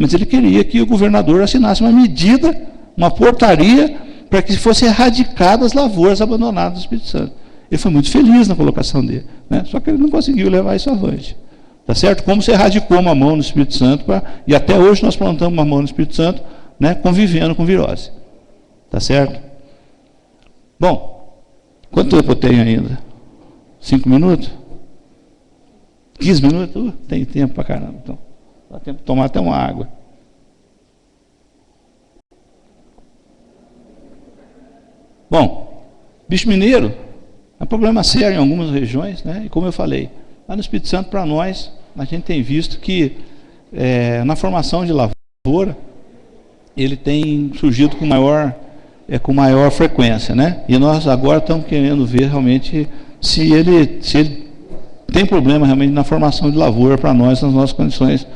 Mas ele queria que o governador assinasse uma medida, uma portaria, para que fossem erradicadas as lavouras abandonadas do Espírito Santo. Ele foi muito feliz na colocação dele, né? Só que ele não conseguiu levar isso avante. Tá certo? Como se erradicou mamão no Espírito Santo, e até hoje nós plantamos mamão no Espírito Santo, né, convivendo com virose. Tá certo? Bom, quanto tempo eu tenho ainda? 5 minutos? 15 minutos? Tem tempo pra caramba. Então, dá tempo de tomar até uma água. Bom, bicho mineiro é um problema sério em algumas regiões, né? E como eu falei, lá no Espírito Santo, para nós, a gente tem visto que na formação de lavoura, ele tem surgido com maior frequência, né? E nós agora estamos querendo ver realmente se ele tem problema realmente na formação de lavoura para nós, nas nossas condições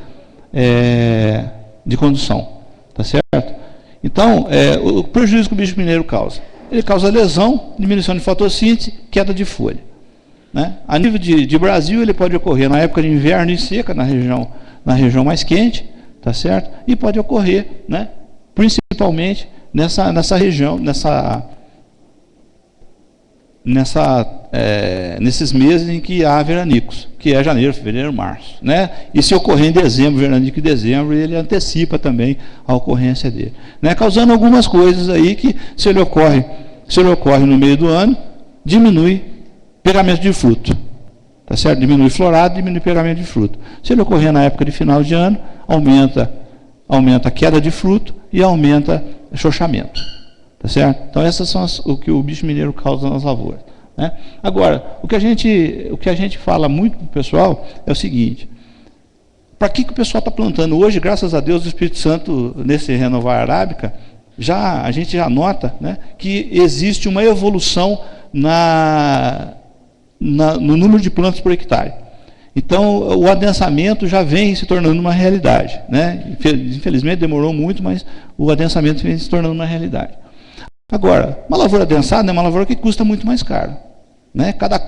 de condução, tá certo? Então, o prejuízo que o bicho mineiro causa? Ele causa lesão, diminuição de fotossíntese, queda de folha, né? A nível de Brasil, ele pode ocorrer na época de inverno e seca, na região mais quente, tá certo? E pode ocorrer, né, principalmente nessa região, nesses meses em que há veranicos, que é janeiro, fevereiro, março, né? E se ocorrer em dezembro, veranico em dezembro, ele antecipa também a ocorrência dele, né? Causando algumas coisas aí que, se ele ocorre no meio do ano, diminui pegamento de fruto, tá certo? Diminui florado, diminui pegamento de fruto. Se ele ocorrer na época de final de ano, aumenta a queda de fruto e aumenta o chochamento, tá certo? Então essas são o que o bicho mineiro causa nas lavouras, né? Agora, o que a gente fala muito para o pessoal é o seguinte: para que o pessoal está plantando hoje? Graças a Deus, o Espírito Santo, nesse Renovar Arábica, a gente já nota, né, que existe uma evolução no número de plantas por hectare. Então, o adensamento já vem se tornando uma realidade, né? Infelizmente demorou muito, mas o adensamento vem se tornando uma realidade. Agora, uma lavoura adensada é uma lavoura que custa muito mais caro, né? Cada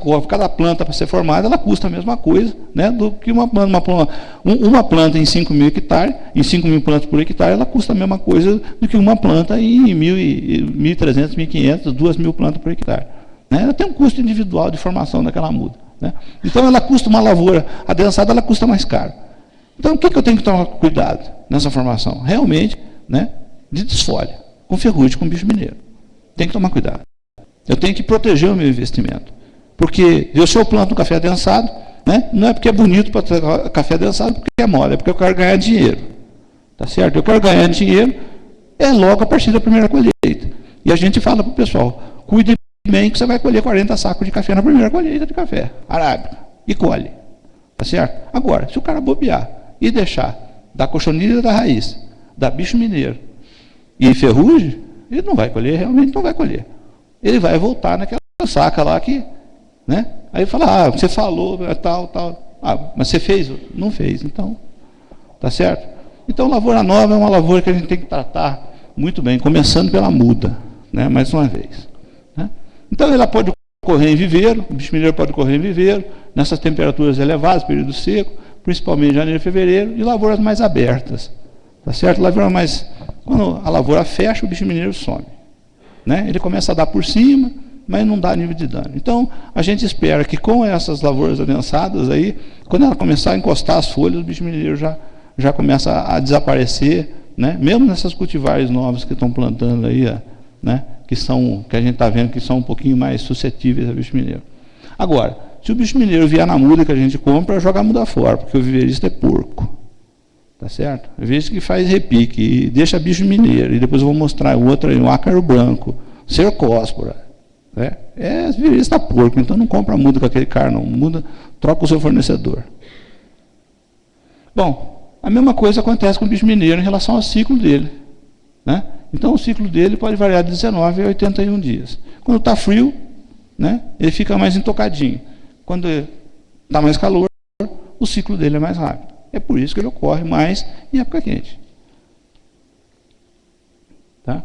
planta para ser formada, ela custa a mesma coisa, né, do que uma planta em 5.000 hectares, em 5.000 plantas por hectare, ela custa a mesma coisa do que uma planta em 1.300, 1.500, 2.000 plantas por hectare, né? Ela tem um custo individual de formação daquela muda, né? Então, ela custa, uma lavoura adensada, ela custa mais caro. Então, o que eu tenho que tomar cuidado nessa formação? Realmente, né, de desfolha, com ferrugem, com bicho mineiro. Tem que tomar cuidado. Eu tenho que proteger o meu investimento. Porque se eu planto um café adensado, né, não é porque é bonito para ter café adensado, porque é mole, é porque eu quero ganhar dinheiro. Tá certo? Eu quero ganhar dinheiro logo a partir da primeira colheita. E a gente fala para o pessoal: cuide bem que você vai colher 40 sacos de café na primeira colheita de café arábica. E colhe. Tá certo? Agora, se o cara bobear e deixar da cochonilha da raiz, da bicho mineiro e ferrugem, ele não vai colher, realmente não vai colher. Ele vai voltar naquela saca lá que, né? Aí fala: você falou, tal. Mas você fez? Não fez, então. Tá certo? Então, lavoura nova é uma lavoura que a gente tem que tratar muito bem, começando pela muda, né? Mais uma vez, né? Então, ela pode correr em viveiro, o bicho mineiro pode correr em viveiro, nessas temperaturas elevadas, período seco, principalmente em janeiro e fevereiro, e lavouras mais abertas. Tá certo? Quando a lavoura fecha, o bicho mineiro some, né? Ele começa a dar por cima, mas não dá nível de dano. Então, a gente espera que com essas lavouras adensadas aí, quando ela começar a encostar as folhas, o bicho mineiro já começa a desaparecer, né? Mesmo nessas cultivares novas que estão plantando aí, né? Que a gente está vendo que são um pouquinho mais suscetíveis a bicho mineiro. Agora, se o bicho mineiro vier na muda que a gente compra, joga a muda fora, porque o viveirista é porco. Tá certo? Veja que faz repique e deixa bicho mineiro. E depois eu vou mostrar o outro aí, um ácaro branco, cercóspora, né? Viveirista porco, então não compra muda com aquele cara, não. Muda, troca o seu fornecedor. Bom, a mesma coisa acontece com o bicho mineiro em relação ao ciclo dele, né? Então, o ciclo dele pode variar de 19 a 81 dias. Quando está frio, né, ele fica mais intocadinho. Quando está mais calor, o ciclo dele é mais rápido. É por isso que ele ocorre mais em época quente. Tá?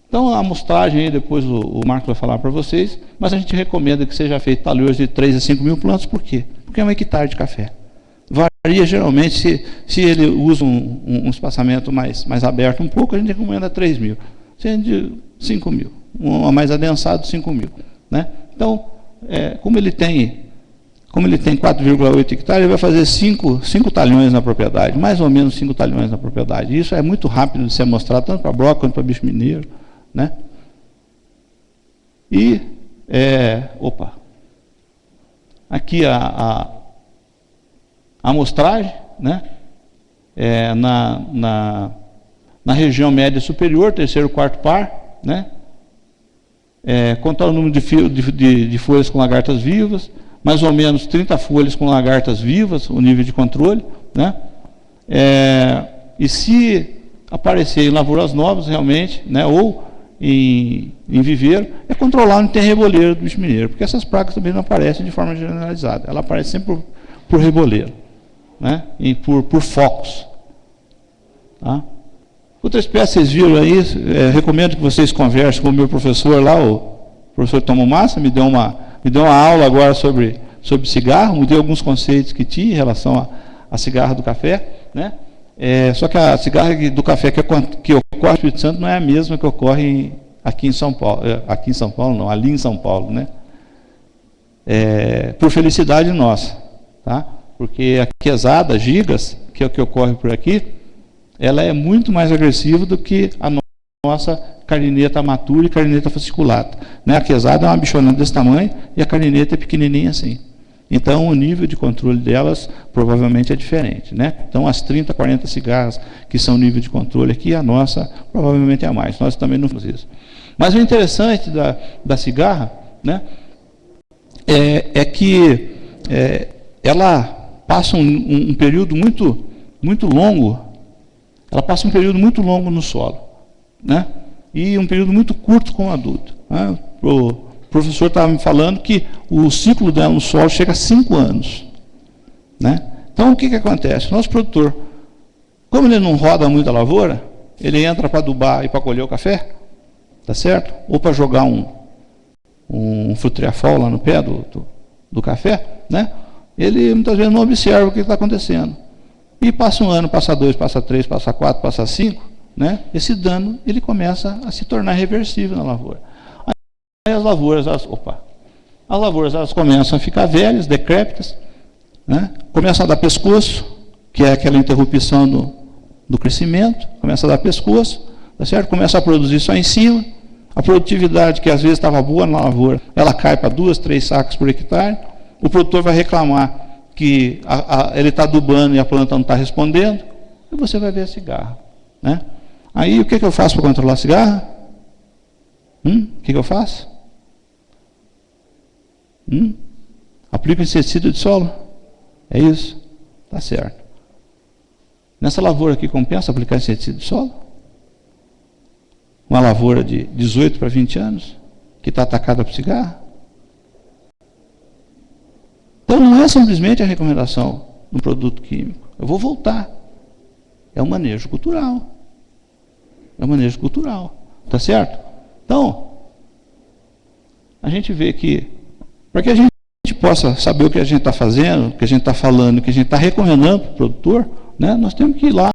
Então, a amostragem, aí, depois o Marco vai falar para vocês, mas a gente recomenda que seja feito talhões de 3 a 5 mil plantas. Por quê? Porque é um hectare de café. Varia geralmente, se ele usa um espaçamento mais aberto um pouco, a gente recomenda 3.000. Se é de 5.000, um mais adensado, 5.000. Né? Então, como ele tem 4,8 hectares, ele vai fazer 5 talhões na propriedade, mais ou menos 5 talhões na propriedade. Isso é muito rápido de ser mostrado, tanto para brócolis quanto para bicho mineiro. Né? E, aqui a amostragem, né? Na região média superior, terceiro, quarto par, né? Contar o número de folhas com lagartas vivas, mais ou menos 30 folhas com lagartas vivas, o nível de controle, né? E se aparecer em lavouras novas, realmente, né? Ou em viveiro, controlar onde tem reboleiro do bicho mineiro, porque essas pragas também não aparecem de forma generalizada, ela aparece sempre por reboleiro, né? E por focos. Tá? Outra espécie, vocês viram aí, recomendo que vocês conversem com o meu professor lá, o professor Tomo Massa, me deu uma aula agora sobre cigarro, mudei alguns conceitos que tinha em relação a cigarra do café, né? Só que a cigarra do café que ocorre no Espírito Santo não é a mesma que ocorre aqui em São Paulo, ali em São Paulo, né? Por felicidade nossa, tá? Porque a quesada, gigas, que é o que ocorre por aqui, ela é muito mais agressiva do que a nossa carineta matura e carineta fasciculata. Né? A quesada é uma bichona desse tamanho e a carineta é pequenininha assim. Então, o nível de controle delas provavelmente é diferente. Né? Então, as 30, 40 cigarras que são nível de controle aqui, a nossa provavelmente é a mais. Nós também não fazemos isso. Mas o interessante da cigarra, né, é que ela passa um período muito longo, ela passa um período muito longo no solo, né? E um período muito curto com o adulto. Né? O professor estava me falando que o ciclo dela no solo chega a 5 anos. Né? Então, o que acontece? O nosso produtor, como ele não roda muito a lavoura, ele entra para adubar e para colher o café, tá certo? Ou para jogar um frutriafol lá no pé do café, né? Ele muitas vezes não observa o que está acontecendo. E passa um ano, passa 2, passa 3, passa 4, passa 5, né? Esse dano ele começa a se tornar reversível na lavoura. Aí as lavouras, elas começam a ficar velhas, decrépitas, né? Começam a dar pescoço, que é aquela interrupção do crescimento, começa a dar pescoço, tá certo? Começa a produzir só em cima. A produtividade, que às vezes estava boa na lavoura, ela cai para 2, 3 sacos por hectare. O produtor vai reclamar que ele está adubando e a planta não está respondendo, e você vai ver a cigarra. Né? Aí, o que eu faço para controlar a cigarra? O que eu faço? Aplico inseticida de solo? É isso? Tá certo. Nessa lavoura aqui, compensa aplicar inseticida de solo? Uma lavoura de 18 para 20 anos, que está atacada por cigarra? Então, não é simplesmente a recomendação do produto químico. Eu vou voltar. É um manejo cultural. Tá certo? Então, a gente vê que, para que a gente possa saber o que a gente está fazendo, o que a gente está falando, o que a gente está recomendando para o produtor, né, nós temos que ir lá